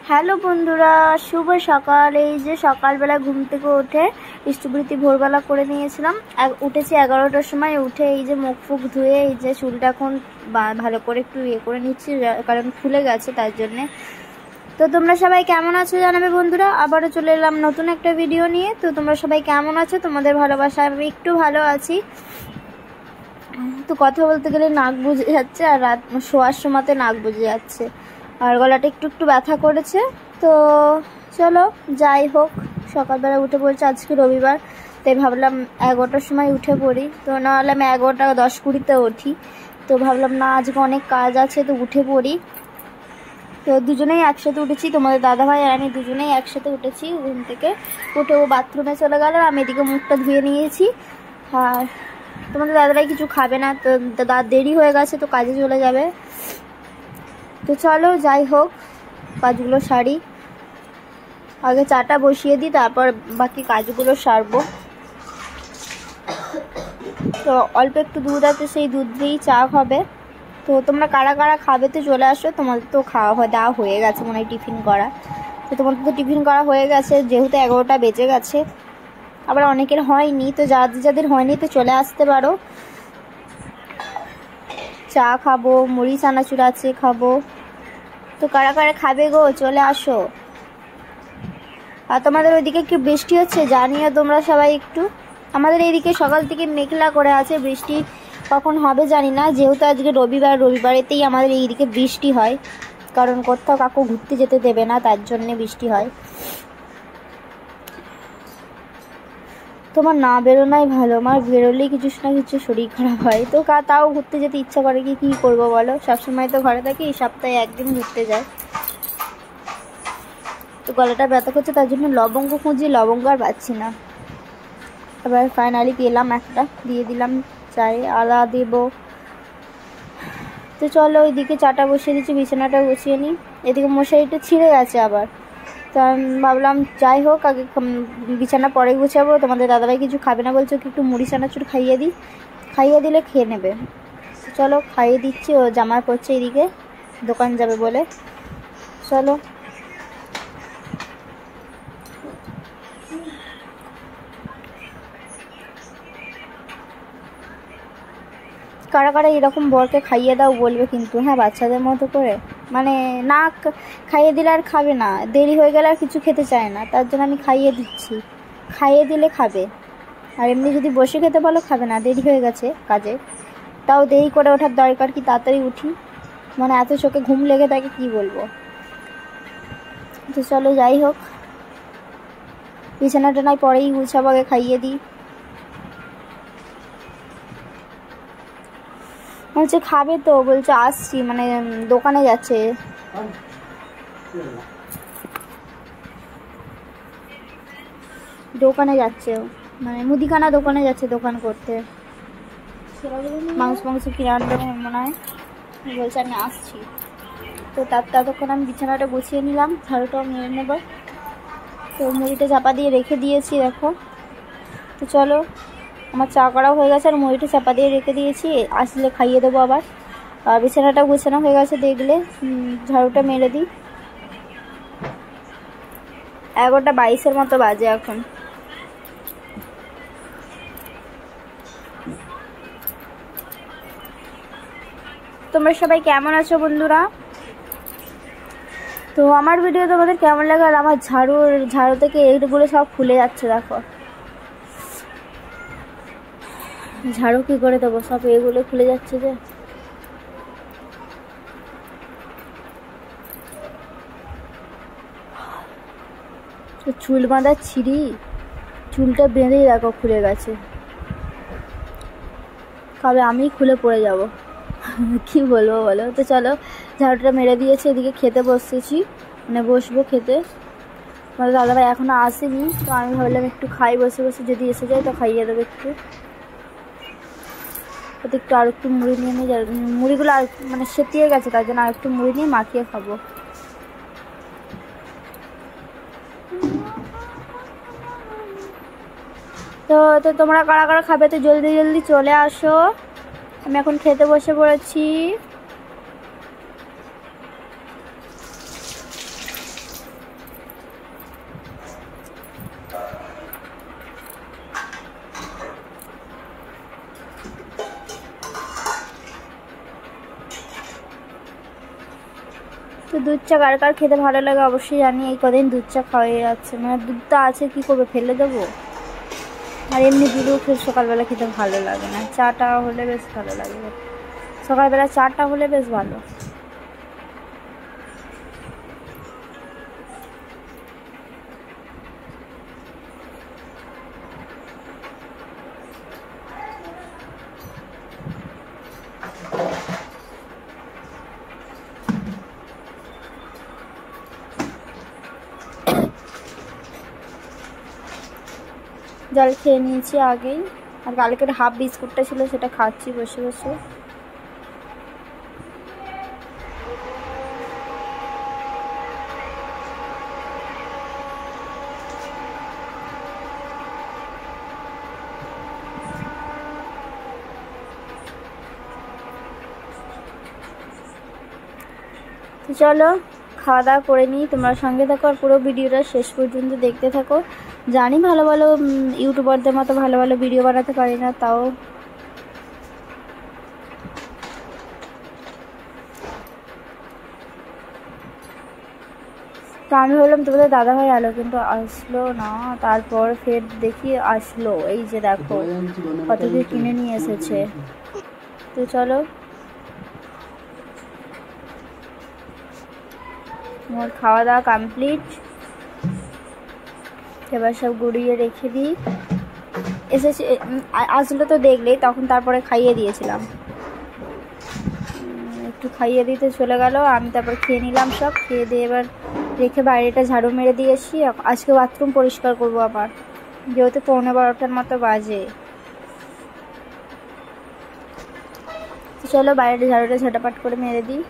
Hello বন্ধুরা, শুভ সকাল। এই যে সকালবেলা ঘুম থেকে উঠে ইষ্টবৃত্তি ভোরবেলা করে নিয়েছিলাম। উঠেছি 11টার সময়। উঠে এই যে মুখ ফুক ধুয়ে এই যে চুলটা এখন ভালো করে একটু করে নিচ্ছি, কারণ ফুলে গেছে তার জন্যে। তো তোমরা সবাই কেমন আছো জানাবে বন্ধুরা। আবারও চলে এলাম নতুন একটা ভিডিও নিয়ে। তো তোমরা সবাই কেমন আছো? তোমাদের ভালোবাসা আমি একটু ভালো আছি। তো কথা বলতে গেলে নাক বুজে যাচ্ছে, আর রাত শোয়ার সময়তে নাক বুজে যাচ্ছে, আর গলাটা একটু একটু ব্যথা করেছে। তো চলো যাই হোক, সকালবেলা উঠে পড়েছে, আজকে রবিবার, তাই ভাবলাম 11টার সময় উঠে পড়ি। তো নাহলে আমি 11টা 10-20 উঠি। তো ভাবলাম না, আজকে অনেক কাজ আছে, তো উঠে পড়ি। তো দুজনেই একসাথে উঠেছি, তোমাদের দাদাভাই আর আমি দুজনেই একসাথে উঠেছি ঘুম থেকে। উঠে ও বাথরুমে চলে গেল, আমি এদিকে মুখটা ধুয়ে নিয়েছি। আর তোমাদের দাদাভাই কিছু খাবে না, তো দাদার দেরি হয়ে গেছে, তো কাজে চলে যাবে। তো চলো যাই হোক, কাজগুলো সারি। আগে চাটা বসিয়ে দিই, তারপর বাকি কাজগুলো সারবো। তো অল্প একটু দুধ আছে, সেই দুধ দিয়েই চা খাবে। তো তোমরা কারা কারা খাবে তো চলে আসো। তোমাদের তো খাওয়া দাওয়া হয়ে গেছে মনে হয়, টিফিন করা। তো তোমাদের তো টিফিন করা হয়ে গেছে, যেহেতু 11টা বেজে গেছে। আবার অনেকের হয়নি, তো যাদের যাদের হয়নি তো চলে আসতে পারো। চা খাবো, মুড়ি চানাচুর আছে খাবো। তো কারা কারা খাবে গো, চলে আসো। আর তোমাদের ওইদিকে কি বৃষ্টি হচ্ছে জানিও তোমরা সবাই একটু। আমাদের এইদিকে সকাল থেকে মেঘলা করে আছে, বৃষ্টি কখন হবে জানি না। যেহেতু আজকে রবিবারেতেই আমাদের এইদিকে বৃষ্টি হয়, কারণ কোথাও কাকু ঘুরতে যেতে দেবে না, তার জন্যে বৃষ্টি হয়। তোমার না বেরোনাই ভালো, আমার বেরোলেই কিছু না কিছু শরীর খারাপ হয়। তো তাও ঘুরতে যেতে ইচ্ছা করে, কি করবো বলো, সবসময় তো ঘরে থাকি, সপ্তাহে একদিন ঘুরতে যাই। তো গলাটা ব্যথা করছে, তার জন্য লবঙ্গ খুঁজি, লবঙ্গ আর পাচ্ছি না। এবার ফাইনালি পেলাম একটা, দিয়ে দিলাম চায়ে, আদা দেবো। তো চলো ওইদিকে চাটা বসিয়ে দিচ্ছি, বিছানাটা বসিয়ে নিই। এদিকে মশারিটা ছিঁড়ে গেছে আবার। তো আমি ভাবলাম যাই হোক, আগে বিছানা পরে গুছাবো। তোমাদের দাদাভাই কিছু খাবে না বলছে, ওকে একটু মুড়ি চানাচুর খাইয়ে দিই, খাইয়ে দিলে খেয়ে নেবে। চলো খাইয়ে দিচ্ছি। ও জামা পরছে এদিকে, দোকান যাবে বলে। চলো কারা কারা এরকম বরকে খাইয়ে দাও বলবে কিন্তু, হ্যাঁ, বাচ্চাদের মতো করে। মানে না খাইয়ে দিলে আর খাবে না, দেরি হয়ে গেলে আর কিছু খেতে চায় না, তার জন্য আমি খাইয়ে দিচ্ছি। খাইয়ে দিলে খাবে। আর এমনি যদি বসে খেতে বলো খাবে না, দেরি হয়ে গেছে কাজে। তাও দেরি করে ওঠার দরকার কি, তাড়াতাড়ি উঠি, মানে এত চোখে ঘুম লেগে থাকে কি বলবো। তো চলো যাই হোক, বিছানাটা নয় পরেই গুছাবো, আগে খাইয়ে দিই। বলছে খাবে, তো বলছে আসছি, মানে দোকানে যাচ্ছে। দোকানে যাচ্ছে, মানে মুদিখানা দোকানে যাচ্ছে, দোকান করতে, মাংস কিনে আনবে মনে হয়। বলছে আমি আসছি। তো ততক্ষণ আমি বিছানাটা গুছিয়ে নিলাম, ঝাড়ুটাও মেরে নেব। তো মুড়িটা চাপা দিয়ে রেখে দিয়েছি দেখো। তো চলো, আমার চা করাও হয়ে গেছে, আর মুড়িটা চাপা দিয়ে রেখে দিয়েছি, আসলে খাইয়ে দেবো আবার। আর বিছানাটা গুছানো হয়ে গেছে, দেখলে ঝাড়ুটা মেরে দিই। 11:22 মতো বাজে এখন। তোমরা সবাই কেমন আছো বন্ধুরা? তো আমার ভিডিও তোমাদের কেমন লাগে? আর আমার ঝাড়ু থেকে এইগুলো সব খুলে যাচ্ছে দেখো। ঝাড়ু কি করে দেবো, সব এগুলো খুলে যাচ্ছে যে। চুল বাঁধার ছিঁড়ি, চুলটা বেঁধেই দেখো খুলে গেছে। কবে আমি খুলে পড়ে যাব কি বলবো বলো। তো চলো ঝাড়ুটা মেরে দিয়েছি, এদিকে খেতে বসেছি, মানে বসবো খেতে। তোমাদের দাদাভাই এখনো আসেনি, তো আমি ভাবলাম একটু খাই বসে বসে, যদি এসে যায় তো খাইয়ে দেবো একটু। ওতে একটু আর একটু মুড়ি নিয়ে নিয়ে, মুড়িগুলো আর মানে সেটিয়ে গেছে, তার জন্য আর একটু মুড়ি নিয়ে মাখিয়ে খাবো। তো তো তোমরা কারা কারা খাবে তো জলদি জলদি চলে আসো, আমি এখন খেতে বসে পড়েছি। তো দুধ চা কার কার খেতে ভালো লাগে অবশ্যই জানি। এই কদিন দুধ চা খাওয়াই যাচ্ছে, মানে দুধটা আছে কি করবে, ফেলে দেবো। আর এমনি দুধও সকালবেলা খেতে ভালো লাগে না, চাটা হলে বেশ ভালো লাগে, সকালবেলা চাটা হলে বেশ ভালো। জল খেয়ে নিয়েছি আগেই, আর কালকের হাফ বিস্কুটটা ছিল সেটা খাচ্ছি বসে বসে। তো চলো খাওয়া দাওয়া করে নিই, তোমরা সঙ্গে থাকো আর পুরো ভিডিওটা শেষ পর্যন্ত দেখতে থাকো। জানি ভালো ভালো ইউটিউবারদের মতো ভালো ভালো ভিডিও বানাতে পারি না, তাও তো আমি বললাম তোমাদের দাদাভাই এলো, কিন্তু আসলো না। তারপর ফের দেখি আসলো, এই যে দেখো কত কিছু কিনে নিয়ে এসেছে। তো চলো আমার খাওয়া দাওয়া কমপ্লিট, এবার সব গুড়িয়ে রেখে দিই। এসেছে আসলো তো দেখলেই, তখন তারপরে খাইয়ে দিয়েছিলাম, একটু খাইয়ে দিতে চলে গেল, আমি তারপর খেয়ে নিলাম সব। খেয়ে দিয়ে এবার রেখে বাইরেটা ঝাড়ু মেরে দিয়েছি। আজকে বাথরুম পরিষ্কার করবো আবার, যেহেতু 11:15টার মতো বাজে। চলো বাইরেটা ঝাড়ুটা ঝাঁটাপাট করে মেরে দিই।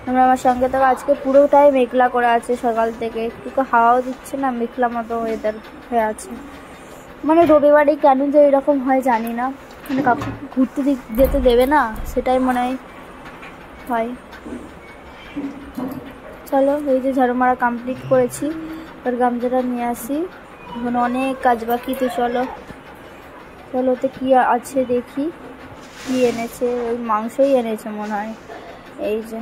আমরা আমার সঙ্গে তো আজকে পুরোটাই মেঘলা করে আছে সকাল থেকে, একটু হাওয়াও দিচ্ছে না, মেঘলা মতো ওয়েদার হয়ে আছে। মানে রবিবারে কেন যে এরকম হয় জানি না, মানে কাউকে ঘুরতে যেতে দেবে না, সেটাই মনে হয়। চলো এই যে ঝাড়ু মারা কমপ্লিট করেছি, এবার গামছাটা নিয়ে আসি, এখন অনেক কাজ বাকি। তো চলো চলো তো কী আছে দেখি, কী এনেছে, ওই মাংসই এনেছে মনে হয়, এই যে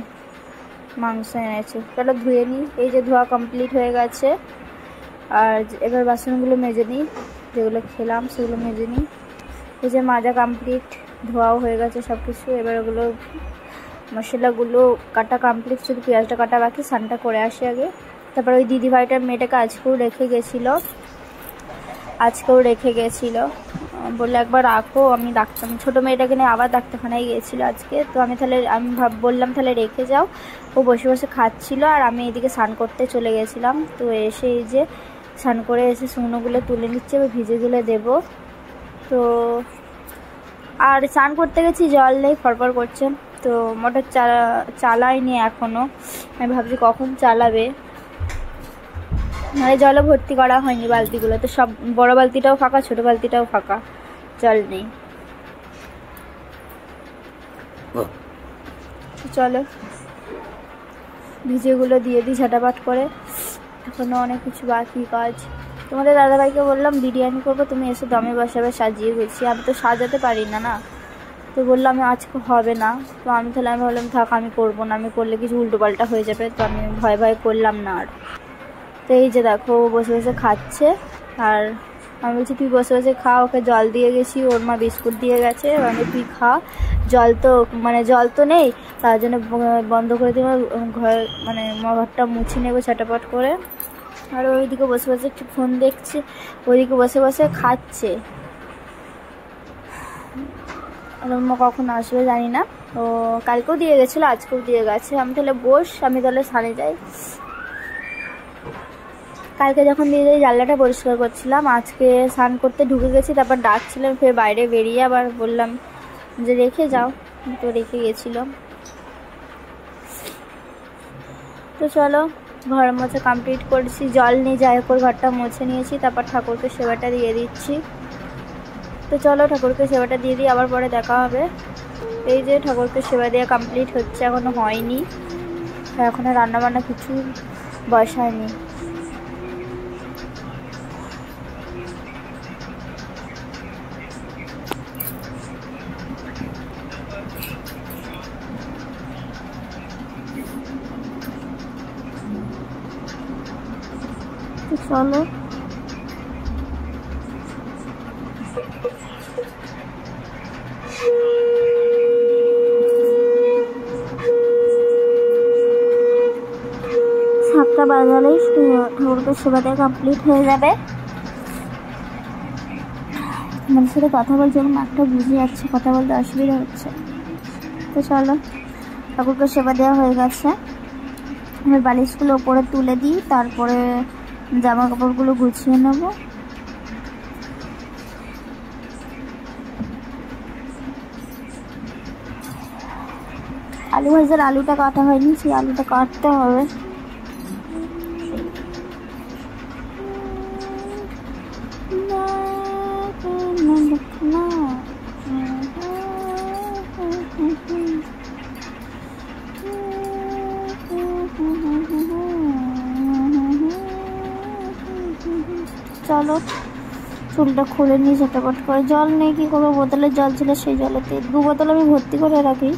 মাংস এনেছে। চলো ধুয়ে নিই, এই যে ধোয়া কমপ্লিট হয়ে গেছে। আর এবার বাসনগুলো মেজে নিই, যেগুলো খেলাম সেগুলো মেজে নিই। এই যে মাজা কমপ্লিট, ধোয়াও হয়ে গেছে সব কিছু। এবার ওগুলো মশলাগুলো কাটা কমপ্লিট, শুধু পেঁয়াজটা কাটা বাকি, স্নানটা করে আসি আগে। তারপর ওই দিদিভাইটার মেয়েটাকে আজকেও রেখে গেছিলো, বললে একবার রাখো, আমি ডাক্তার ছোটো মেয়েটাকে নিয়ে আবার ডাক্তারখানায় গিয়েছিলো আজকে। তো আমি বললাম তাহলে রেখে যাও। ও বসে বসে খাচ্ছিল, আর আমি এদিকে স্নান করতে চলে গেছিলাম। তো এসে এই যে স্নান করে এসে শুকনোগুলো তুলে নিচ্ছে, এবার ভিজে গুলে দেবো। তো আর স্নান করতে গেছি, জল নেই, ফরফর করছে। তো মোটর চালাইনি এখনও, আমি ভাবছি কখন চালাবে, মানে জলও ভর্তি করা হয়নি বালতিগুলো, তো সব বড় বালতিটাও ফাঁকা, ছোট বালতিটাও ফাঁকা, জল নেই। চলো ভিজেগুলো দিয়ে দিই ঝাঁটাপাট করে, এখনও অনেক কিছু বাকি কাজ। তোমাদের দাদাভাইকে বললাম বিরিয়ানি করবো, তুমি এসে দমে বসাবে, সাজিয়ে গেছি, আমি তো সাজাতে পারি না। তো বললাম আজকে হবে না। তো আমি ভাবলাম থাক, আমি করবো না, আমি করলে কিছু উল্টোপাল্টা হয়ে যাবে, তো আমি ভয় করলাম না আর। তো এই যে দেখো বসে বসে খাচ্ছে, আর আমি বলছি তুই বসে বসে খা, ওকে জল দিয়ে গেছি, ওর মা বিস্কুট দিয়ে গেছে, মানে তুই খা, জল তো নেই, তার জন্য বন্ধ করে দিয়ে মানে ঘরটা মুছে নেবো ঝাঁটাপাট করে। আর ওইদিকে বসে বসে একটু ফোন দেখছে, ওইদিকে বসে বসে খাচ্ছে। আর ওর মা কখন আসবে জানি না, তো কালকেও দিয়ে গেছিলো, আজকেও দিয়ে গেছে। আমি তাহলে আমি তাহলে স্নানে যাই। কালকে যখন দিয়ে যাই জানলাটা পরিষ্কার করছিলাম, আজকে স্নান করতে ঢুকে গেছি, তারপর ডাকছিলাম, ফের বাইরে বেরিয়ে আবার বললাম যে রেখে যাও, তো রেখে গেছিলো। তো চলো ঘর মোছা কমপ্লিট করেছি, জল নিয়ে যাই হোক ঘরটা মুছে নিয়েছি, তারপর ঠাকুরকে সেবাটা দিয়ে দিচ্ছি। তো চলো ঠাকুরকে সেবাটা দিয়ে দিই, আবার পরে দেখা হবে। এই যে ঠাকুরকে সেবা দেওয়া কমপ্লিট হচ্ছে, এখনও হয়নি, এখনও রান্নাবান্না কিছু বসায়নি। চলো সাতটা বাজালেই ঠাকুরকে সেবা দেওয়া কমপ্লিট হয়ে যাবে। আমার সাথে কথা বলছে এবং মাঠটা বুঝে যাচ্ছে, কথা বলতে অসুবিধা হচ্ছে। তো চলো, ঠাকুরকে সেবা দেওয়া হয়ে গেছে। আমি বালিশগুলো ওপরে তুলে দিই, তারপরে জামা কাপড়গুলো গুছিয়ে নেব। আলু ভাজার আলুটা কাটা হয়নি, সেই আলুটা কাটতে হবে। চলো চুলটা খুলে নিয়ে ঝটাপট করে। জল নেই, কি করবো, বোতলের জল ছিল, সেই জলেতে 2 বোতল আমি ভর্তি করে রাখি,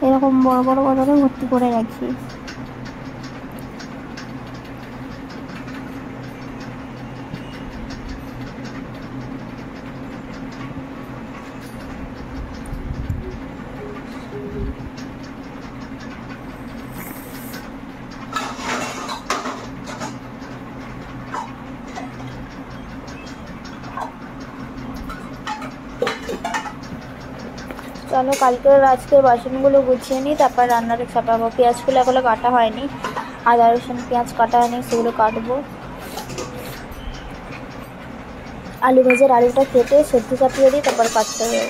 এরকম বড় বড় বোতলে ভর্তি করে রাখি। চলো কালকের আজকের বাসনগুলো গুছিয়ে নিই, তারপর রান্নাটা চাপাবো। পেঁয়াজগুলো এগুলো কাটা হয়নি, আদা রসুন পেঁয়াজ কাটা হয়নি, সেগুলো কাটবো। আলু ভাজার আলুটা কেটে সেদ্ধ চাপিয়ে দিই, তারপর কাটতে হবে।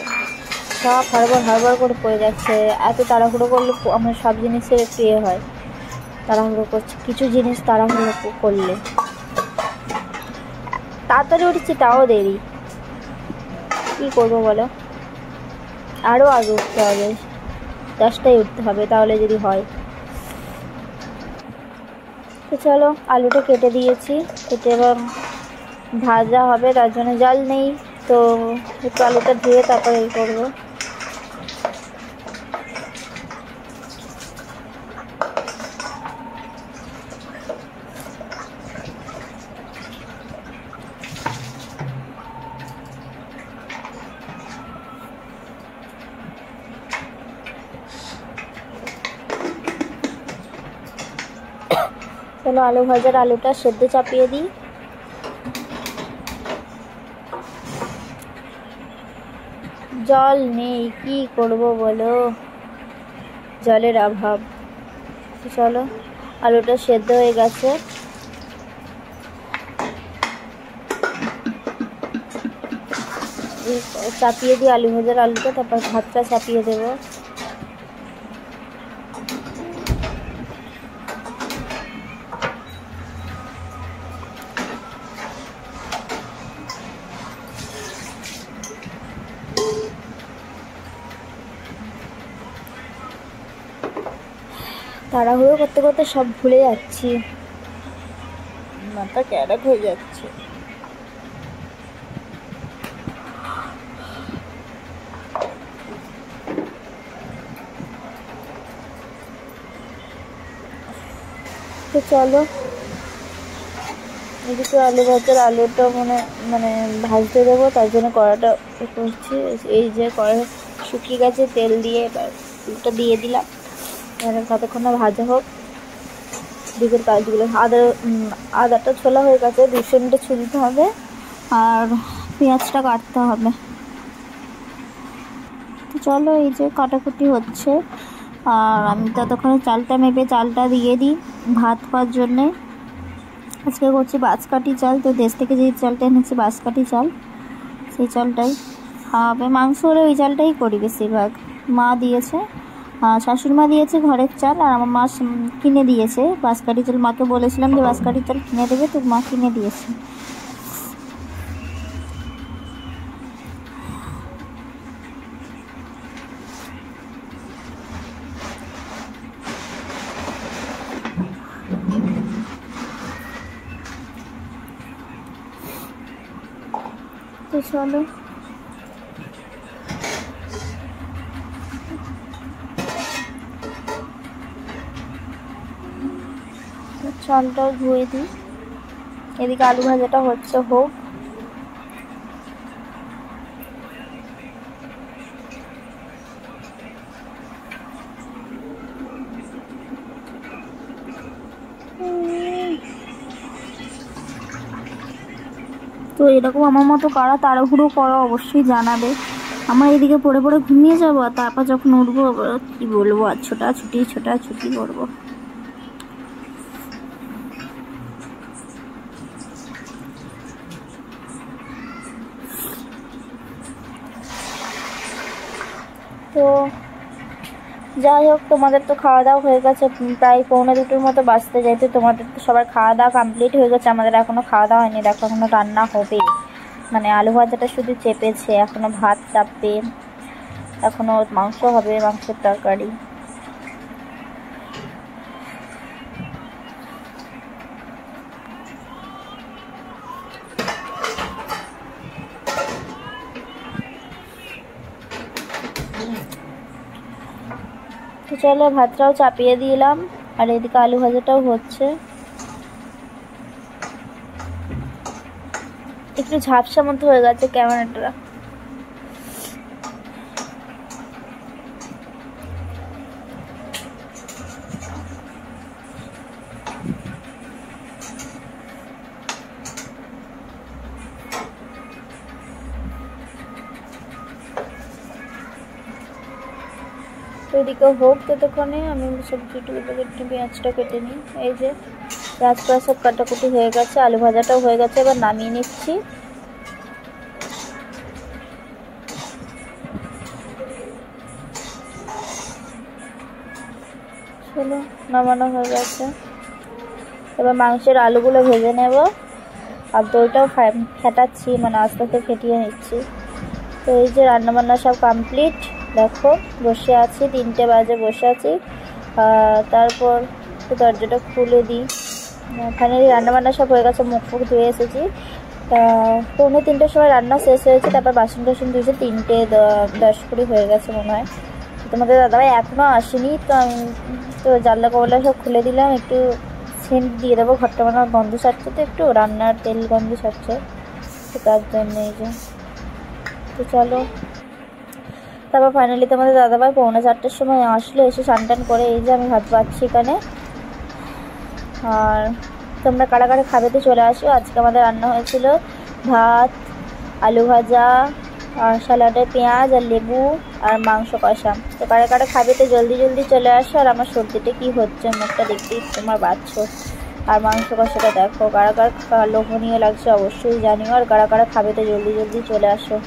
সব হড়বড় করে পড়ে যাচ্ছে, এত তাড়াহুড়ো করলে আমার সব জিনিসের একটু হয়, তাড়াহুড়ো করছে কিছু জিনিস তাড়াহুড়ো করলে। তাড়াতাড়ি উঠছি তাও দেরি, কী করবো বলো, আরও আগে উঠতে হবে, 10টায় উঠতে হবে তাহলে যদি হয়। তো চলো আলুটা কেটে দিয়েছি, কেটে এবার ভাজা হবে, তার জন্য জল নেই, তো একটু আলুটা ধুয়ে তারপর এই করবো। চলো আলু ভাজার আলুটা সেদ্ধ চাপিয়ে দিই। জল নেই, কি করব বলো, জলের অভাব। চলো আলুটা সেদ্ধ হয়ে গেছে, চাপিয়ে দিই আলু ভাজার আলুটা, তারপর ভাতটা চাপিয়ে দেবো। তাড়াহুড়ো করতে করতে সব ভুলে যাচ্ছি, মাথা ক্যারাক হয়ে যাচ্ছে। তো চলো এদিকে আলু ভাজার আলুটা মানে ভাজতে দেবো, তার জন্য কড়াটা করছি। এই যে কড়া শুকিয়ে গেছে, তেল দিয়ে এবার আলুটা দিয়ে দিলাম, কতক্ষণ না ভাজা হোক। দিকের কাজগুলো আদাটা ছোলা হয়ে গেছে, 200 মিনিটে ছুলতে হবে, আর পেঁয়াজটা কাটতে হবে। তো চলো এই যে কাটাকুটি হচ্ছে, আর আমি ততক্ষণে চালটা মেপে চালটা দিয়ে দিই ভাত খাওয়ার জন্যে। আজকে করছি বাঁশকাঠি চাল, তো দেশ থেকে যে চালটা এনেছি বাঁশকাঠি চাল, সেই চালটাই খাওয়াবে। মাংস হলে ওই চালটাই করি বেশিরভাগ, মা দিয়েছে, শাশুড়ি মা দিয়েছে ঘরের চাল, আর আমার মা কিনে দিয়েছে বাঁশকাঠি চাল। মাকে বলেছিলাম যে বাঁশকাঠি চাল কিনে দেবে, তো মা কিনে দিয়েছে। তো চলো চালটাও ধুয়ে দিই। এদিকে আলু ভাজাটা হচ্ছে, হোক। তো এরকম আমার মতো কারা তাড়াহুড়ো করো অবশ্যই জানাবে। আমার এদিকে পড়ে পড়ে ঘুমিয়ে যাবো, আর তারপর যখন উঠবো কি বলবো, আর ছোটাছুটি করবো। তো যাই হোক, তোমাদের তো খাওয়া দাওয়া হয়ে গেছে, প্রায় 1:45 মতো বাজতে যাইতে। তোমাদের তো সবার খাওয়া দাওয়া কমপ্লিট হয়ে গেছে, আমাদের এখনো খাওয়া দাওয়া হয়নি। দেখো এখনো রান্না হবে, মানে আলু ভাজাটা শুধু চেপেছে, এখনো ভাত চাপবে, এখনো মাংস হবে, মাংসের তরকারি। তো চলো ভাতটাও চাপিয়ে দিলাম, আর এদিকে আলু ভাজাটাও হচ্ছে। একটু ঝাপসা মতো হয়ে গেছে ক্যামেরাটা। এদিকে হোক, ততক্ষণে আমি সবজিটুকু কেটে পেঁয়াজটা কেটে নিই। এই যে পেঁয়াজটা সব কাটাকুটি হয়ে গেছে, আলু ভাজাটাও হয়ে গেছে, এবার নামিয়ে নিচ্ছি। চলো নামানো হয়ে গেছে, এবার মাংসের আলুগুলো ভেজে নেব, আর দইটাও ফেটাচ্ছি, মানে আস্তে আস্তে ফেটিয়ে নিচ্ছি। তো এই যে রান্নাবান্না সব কমপ্লিট, দেখো বসে আছি, 3টে বাজে বসে আছি। তারপর একটু দরজাটা খুলে দিই। ফাইনালি রান্নাবান্না সব হয়ে গেছে, মুখ ফুক ধুয়ে এসেছি। 2:45-র সময় রান্না শেষ হয়েছে, তারপর বাসন টাসন ধুয়েছে, 3:10 হয়ে গেছে মনে হয়। তোমাদের দাদাভাই এখনও আসেনি, তো জানলা কবলা সব খুলে দিলাম, একটু সেন্ট দিয়ে দেবো, ঘরটা মানে গন্ধ ছাড়ছে, তো একটু রান্নার তেল গন্ধ ছাড়ছে, তো তার জন্য এই যে। তো চলো, তারপর ফাইনালি তোমাদের দাদাভাই 3:45-র সময় আসলো, এসে স্নান করে এই যে আমি ভাত পাচ্ছি এখানে। আর তোমরা কারা কারা খাবে তো চলে আসো। আজকে আমাদের রান্না হয়েছিল ভাত, আলু ভাজা, আর স্যালাডে পেঁয়াজ আর লেবু, আর মাংস কষা। তো কারা কারা খাবে তো জলদি জলদি চলে আসো। আর আমার সর্দিটা কি হচ্ছে, মুখটা দেখতেই তোমার বাচ্চো। আর মাংস কষাটা দেখো, কারা কারা লোভনীয় লাগছে অবশ্যই জানিও, আর কারা কারা খাবে তো জলদি জলদি চলে আসো।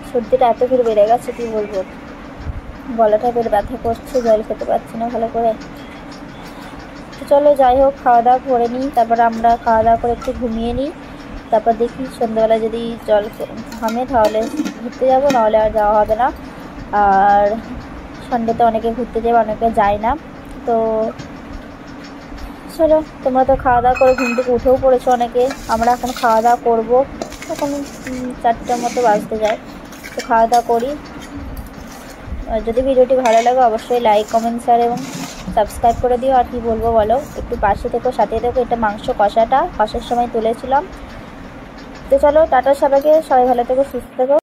সর্দিটা এত ফের বেড়ে গেছে কি বলবো, গলাটা ফের ব্যথা করছে, জল খেতে পারছি না ভালো করে। তো চলো যাই হোক, খাওয়া দাওয়া করে নিই, তারপর আমরা খাওয়া দাওয়া করে একটু ঘুমিয়ে নিই। তারপর দেখি সন্ধ্যেবেলা যদি জল থামে তাহলে ঘুরতে যাবো, নাহলে আর যাওয়া হবে না। আর সানডেতে অনেকে ঘুরতে যাবে, অনেকে যায় না। তো চলো, তোমরা তো খাওয়া দাওয়া করে ঘুম থেকে উঠেও পড়েছো অনেকে, আমরা এখন খাওয়া দাওয়া করবো, এখন 4টার মতো বাজতে যায়। তো খাওয়া দাওয়া করি। যদি ভিডিওটি ভালো লাগে অবশ্যই লাইক, কমেন্ট, শেয়ার এবং সাবস্ক্রাইব করে দিও। আর কি বলবো বলো, একটু পাশে থেকো, সাথে থেকো। এটা মাংস কষার সময় তুলেছিলাম। তো চলো টাটা সবাইকে, সবাই ভালো থেকো, সুস্থ থেকো।